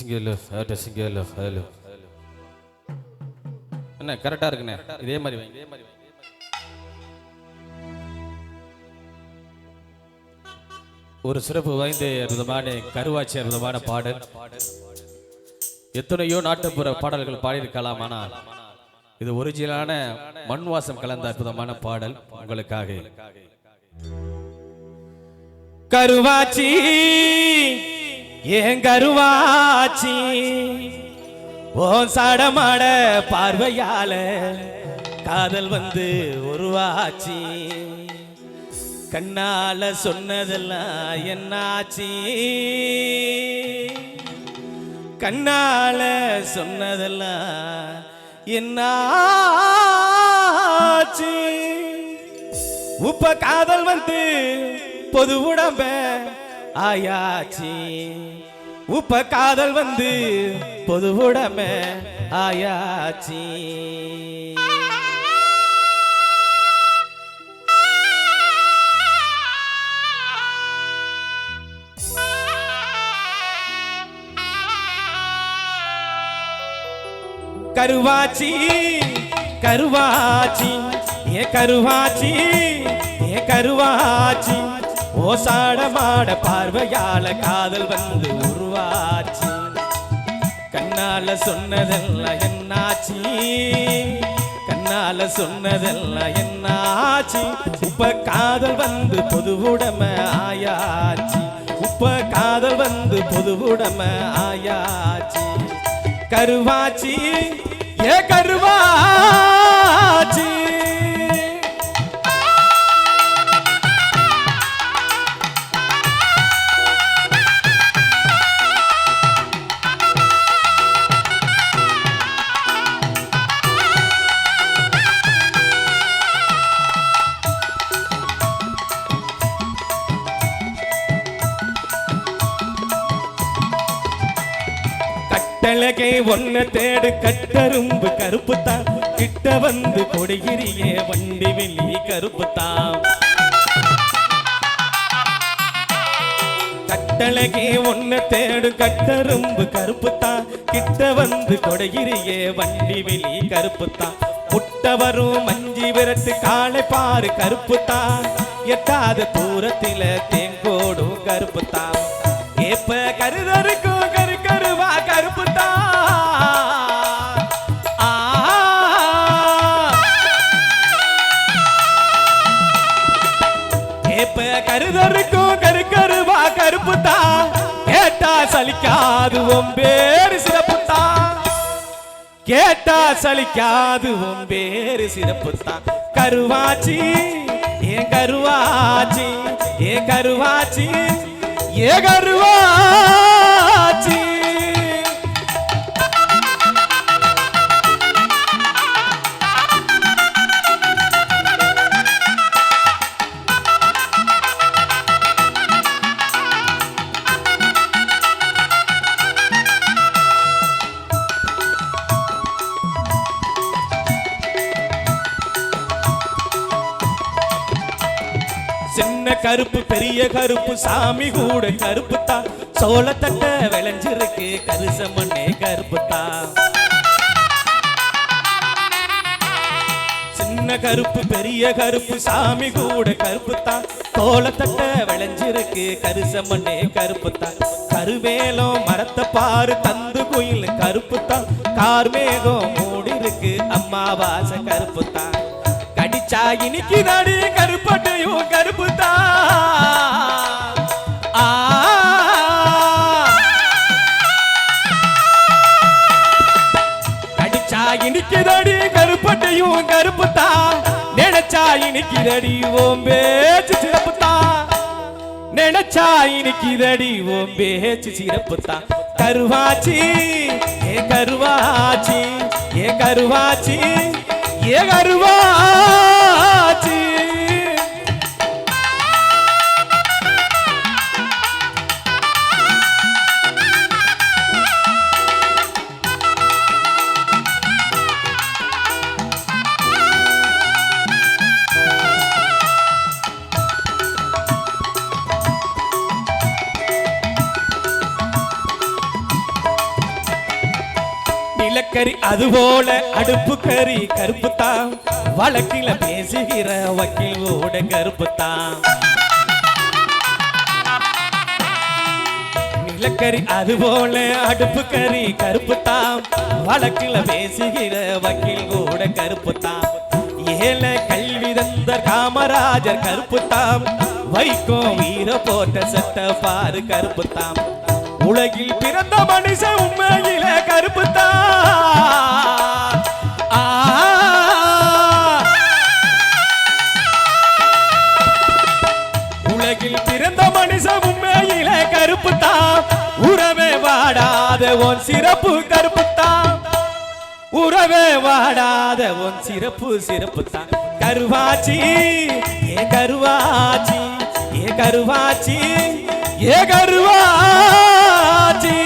Hello என்ன கரெக்டா இருக்குண்ணே, இதே மாதிரி வைங்க. ஒரு சிறப்பு வாய்ந்த அற்புதமான கருவாச்சி அற்புதமான பாடல். எத்தனையோ நாட்டுப்புற பாடல்கள் பாடியிருக்கலாம், ஆனால் இது ஒரிஜினலான மண் வாசம் கலந்த அற்புதமான பாடல் உங்களுக்காக. கருவாச்சி ஏன் கருவாச்சி ஓ சடமாட பார்வையால காதல் வந்து உருவாச்சி, கண்ணால சொன்னதெல்லாம் என்னாச்சி, கண்ணால சொன்னதெல்லாம் என்னாச்சி, உப்ப காதல் வந்து பொது உடம்ப ஆயாச்சி, உப்ப காதல் வந்து பொது உடம்ப ஆயாச்சி. கருவாச்சி கருவாச்சி ஏ கருவாச்சி ஏ கருவாச்சி ஓ சாடமாட பார்வையால காதல் வந்து உருவாச்சி, கண்ணால சொன்னதெல்லாம் என்னாச்சி, கண்ணால சொன்னதெல்லாம் என்னாச்சி, உப்ப காதல் வந்து பொது உடம ஆயாச்சி, உப்ப காதல் வந்து பொது உடம ஆயாச்சி. கருவாச்சி ஏ கருவாச்சி கட்டழகை ஒன்ன தேடு கட்டரும்பு கருப்புத்தான், கிட்ட வந்து கொடிகிரியே வண்டி வெளி கருப்புத்தான். கட்டழகை ஒன்ன தேடு கட்டரும்பு கருப்புத்தான், கிட்ட வந்து கொடிகிரியே வண்டி வெளி கருப்புத்தான். முட்ட வரும் மஞ்சி விரட்டு காளை பாரு கருப்புத்தான், எட்டாத தூரத்தில தேங்கோடும் கருப்புத்தான். ஏப்ப கருதருக்கும் கருவா கருப்புத்தான், ஏப்ப கருதருக்கும் கருவா கருப்புத்தான், கேட்டா சலிக்காது ஒம்பேறு சிறப்புத்தான், கேட்டா சலிக்காது ஒம்பேறு சிறப்புத்தான். கருவாச்சி ஏன் கருவாச்சி ஏ கருவாச்சி ஏ கருவாச்சி. சின்ன கருப்பு பெரிய கருப்பு சாமி கூட கருப்புத்தான், சோளத்தட்ட விளைஞ்சிருக்கு கரிசமண்ணே கருப்புத்தான். சின்ன கருப்பு பெரிய கருப்பு சாமி கூட கருப்புத்தான், சோளத்தட்ட விளைஞ்சிருக்கு கரிசமண்ணே கருப்புத்தான். கருவேலம் மரத்தை பாரு தந்து கோயில் கருப்புத்தான், கார்மேகம் மூடி இருக்கு அம்மாவாச கருப்புத்தான். கடிச்சா இனிக்கு நடி கருப்பட்டையும் கருப்புத்தான், கடிச்சா இனிக்குதடி கருப்பட்டையும் கருப்புத்தான், நினைச்சா இனிக்குதடி ஓம் பேச்சு சிறப்புத்தான், நினைச்சா இனிக்குதடி ஓம் பேச்சு சிறப்புத்தான். கருவாச்சி ஏ கருவாச்சி ஏ கருவாச்சி ஏ கருவாச்சி. நிலக்கரி அதுபோல அடுப்பு கறி கருப்புத்தான் வழக்கில பேசுகிற வக்கீல் கூட கருப்புத்தான் நிலக்கரி அதுபோல அடுப்பு கறி கருப்புத்தான் வழக்கில பேசுகிற வக்கீல் கூட கருப்புத்தான் ஏல கல்வி தந்த காமராஜர் கருப்புத்தாம் வைகோ வீர போட்ட சட்ட பாரு கருப்புத்தாம் உலகில் பிறந்த மனுஷன் உண்மையில கருப்புத்தான் உலகில் பிறந்த மனுஷன் உண்மையில கருப்புத்தான் உறவே வாடாத உன் சிறப்பு கருப்புத்தான் உறவே வாடாத உன் சிறப்பு சிறப்பு தான் கருவாச்சி ஏ கருவாச்சி ஏ கருவாச்சி ஏ கருவாச்சி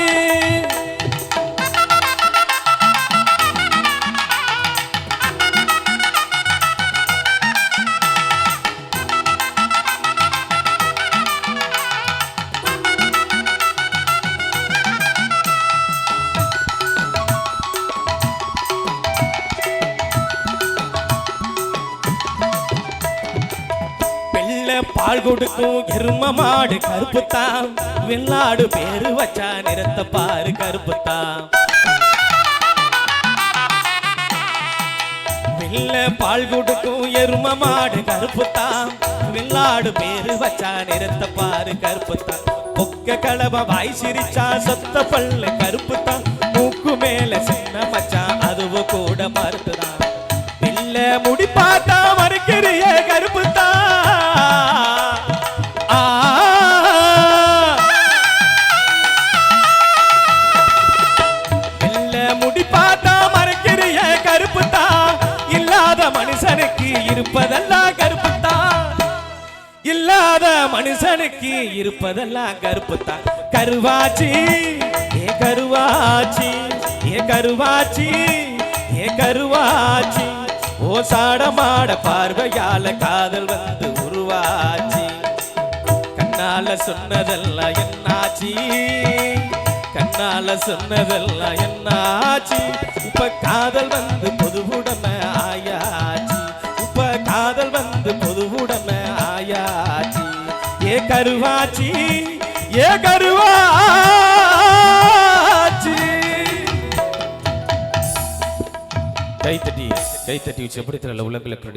பால் கொடுக்கும் எரும மாடு கருப்புத்தான் வெள்ளாடு பேரு வச்சா நிறத்த பாரு கருப்புத்தான் வெள்ள பால் கொடுக்கும் எரும மாடு கருப்புத்தான் வெள்ளாடு பேரு வச்சா நிறத்த பாரு கருப்புத்தான் பொக்க கலவ வாய் சிரிச்சா சொத்த பல்லு கருப்புத்தான் மூக்கு மேல சின்ன மச்சான் அதுவோ கூட மறுத்துதான் வெள்ள முடி பார்த்தா மறுக்கிறிய கருப்புத்தான் மனுஷனுக்கு இருப்பதெல்லாம் கருப்புத்தான் இல்லாத மனுஷனுக்கு இருப்பதெல்லாம் கருப்புத்தான் கருவாச்சி ஏ கருவாச்சி ஏ கருவாச்சி ஏ கருவாச்சி ஓ சாடமாட பார்வையால காதல் வந்து உருவாச்சி கண்ணால சொன்னதெல்லாம் என்னாச்சி கண்ணால சொன்னதெல்லாம் என்னாச்சி இப்ப காதல் வந்து பொதுவுடமை ஆயாச்சி இப்ப காதல் வந்து பொதுவுடமை ஆயாச்சி ஏ கருவாச்சி ஏ கருவாச்சி கை தட்டி எப்படி தெரியல உள்ளங்களுக்கு